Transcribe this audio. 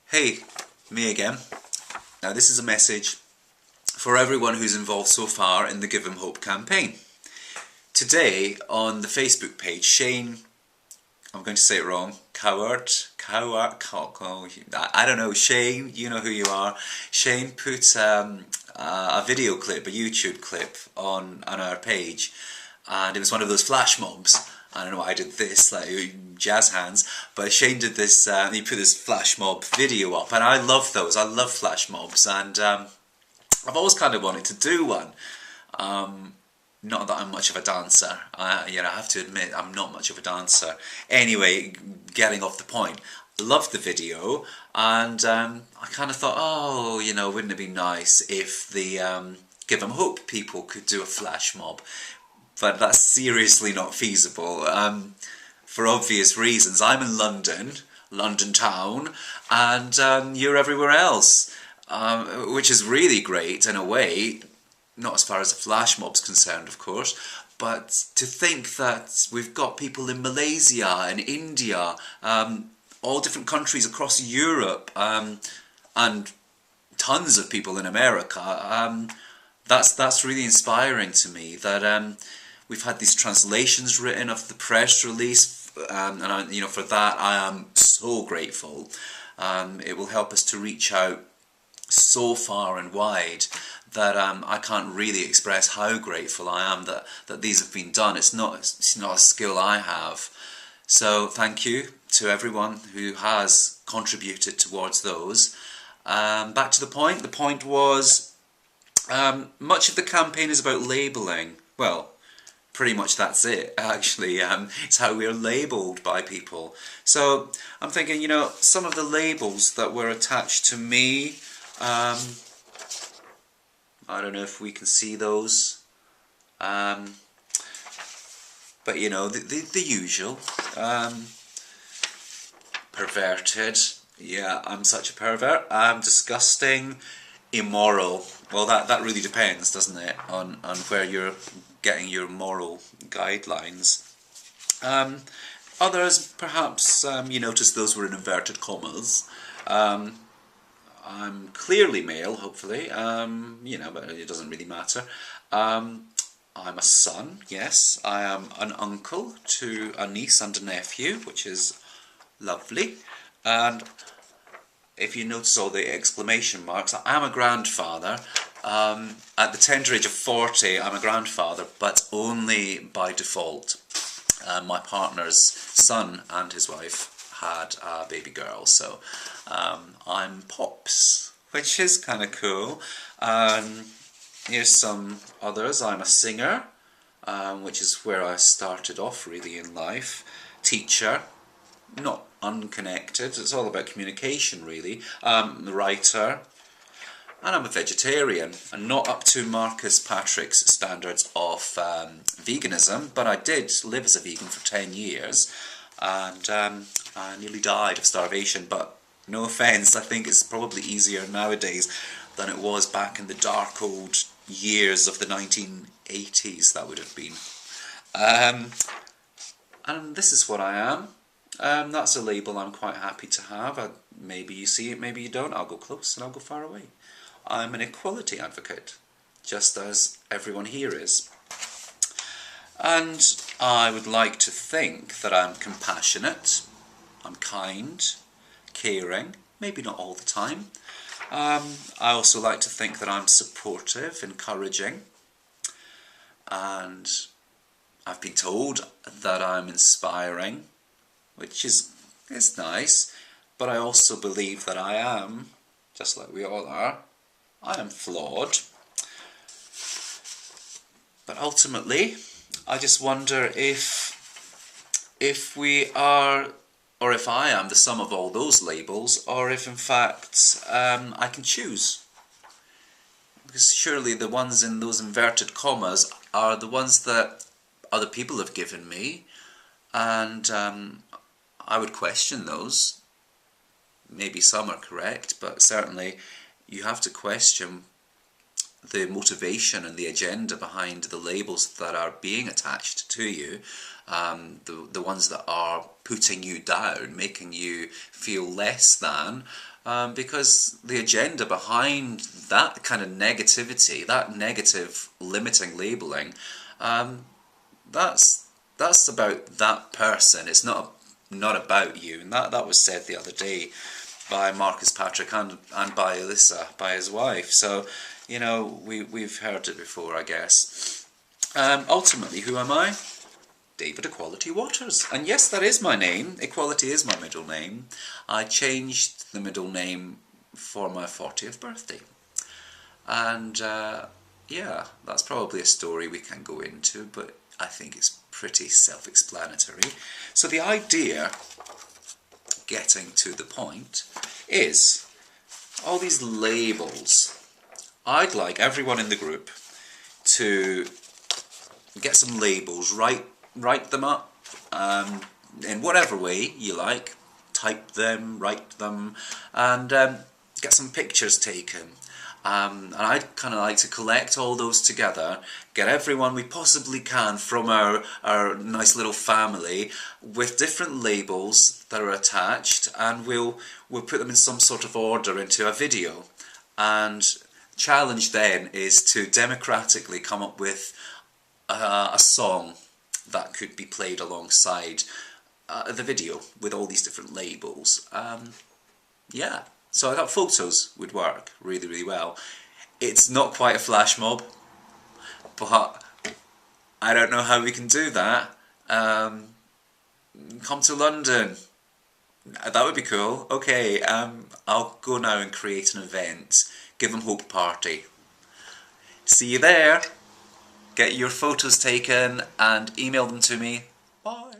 Hey, me again. Now this is a message for everyone who's involved so far in the Give 'em Hope campaign. Today on the Facebook page, Shane, I'm going to say it wrong, I don't know, Shane, you know who you are. Shane put a video clip, a YouTube clip on our page, and it was one of those flash mobs. I don't know why I did this, like jazz hands, but Shane did this, he put this flash mob video up, and I love those. I love flash mobs, and I've always kind of wanted to do one. Not that I'm much of a dancer. I have to admit I'm not much of a dancer. Anyway, getting off the point, I loved the video, and I kind of thought, oh, wouldn't it be nice if the Give 'em Hope people could do a flash mob? But that's seriously not feasible, for obvious reasons. I'm in London town, and you're everywhere else, which is really great in a way, not as far as the flash mob's concerned, of course, but to think that we've got people in Malaysia and India, all different countries across Europe, and tons of people in America, that's really inspiring to me, that we've had these translations written of the press release, and for that I am so grateful. It will help us to reach out so far and wide that I can't really express how grateful I am that these have been done. It's not a skill I have. So thank you to everyone who has contributed towards those. Back to the point. The point was, much of the campaign is about labelling. Well, pretty much that's it, actually. It's how we are labelled by people. So I'm thinking, some of the labels that were attached to me, I don't know if we can see those, but the usual. Perverted, yeah, I'm such a pervert. Disgusting, immoral. Well, that really depends, doesn't it, on where you're getting your moral guidelines. Others, perhaps, you notice those were in inverted commas. I'm clearly male, hopefully, but it doesn't really matter. I'm a son, yes. I am an uncle to a niece and a nephew, which is lovely. And if you notice all the exclamation marks, I am a grandfather. At the tender age of 40, I'm a grandfather, but only by default. My partner's son and his wife had a baby girl, so I'm Pops, which is kind of cool. Here's some others. I'm a singer, which is where I started off really in life. Teacher, not unconnected, it's all about communication really. Writer, and I'm a vegetarian, and not up to Marcus Patrick's standards of veganism, but I did live as a vegan for 10 years, and I nearly died of starvation, but no offence, I think it's probably easier nowadays than it was back in the dark old years of the 1980s, that would have been. And this is what I am. That's a label I'm quite happy to have. Maybe you see it, maybe you don't. I'll go close and I'll go far away. I'm an equality advocate, just as everyone here is. And I would like to think that I'm compassionate, I'm kind, caring, maybe not all the time. I also like to think that I'm supportive, encouraging, and I've been told that I'm inspiring, which is nice, but I also believe that I am, just like we all are, I am flawed. But ultimately, I just wonder if we are, or if I am the sum of all those labels, or if in fact I can choose. Because surely the ones in those inverted commas are the ones that other people have given me, and I would question those. Maybe some are correct, but certainly you have to question the motivation and the agenda behind the labels that are being attached to you. the ones that are putting you down, making you feel less than, because the agenda behind that kind of negativity, that negative limiting labelling, that's about that person. It's not about you. And that was said the other day by Marcus Patrick and by Alyssa, by his wife. So, you know, we've heard it before, I guess. Ultimately, who am I? David Equality Waters. And yes, that is my name. Equality is my middle name. I changed the middle name for my 40th birthday. And yeah, that's probably a story we can go into, but I think it's pretty self-explanatory. So the idea, getting to the point, is all these labels. I'd like everyone in the group to get some labels, write them up in whatever way you like, type them, write them, and get some pictures taken. And I'd kind of like to collect all those together, get everyone we possibly can from our nice little family with different labels that are attached, and we'll put them in some sort of order into a video. And challenge then is to democratically come up with a song that could be played alongside the video with all these different labels. Yeah. So I thought photos would work really, really well. It's not quite a flash mob, but I don't know how we can do that. Come to London. That would be cool. Okay, I'll go now and create an event. Give them Hope Party. See you there. Get your photos taken and email them to me. Bye.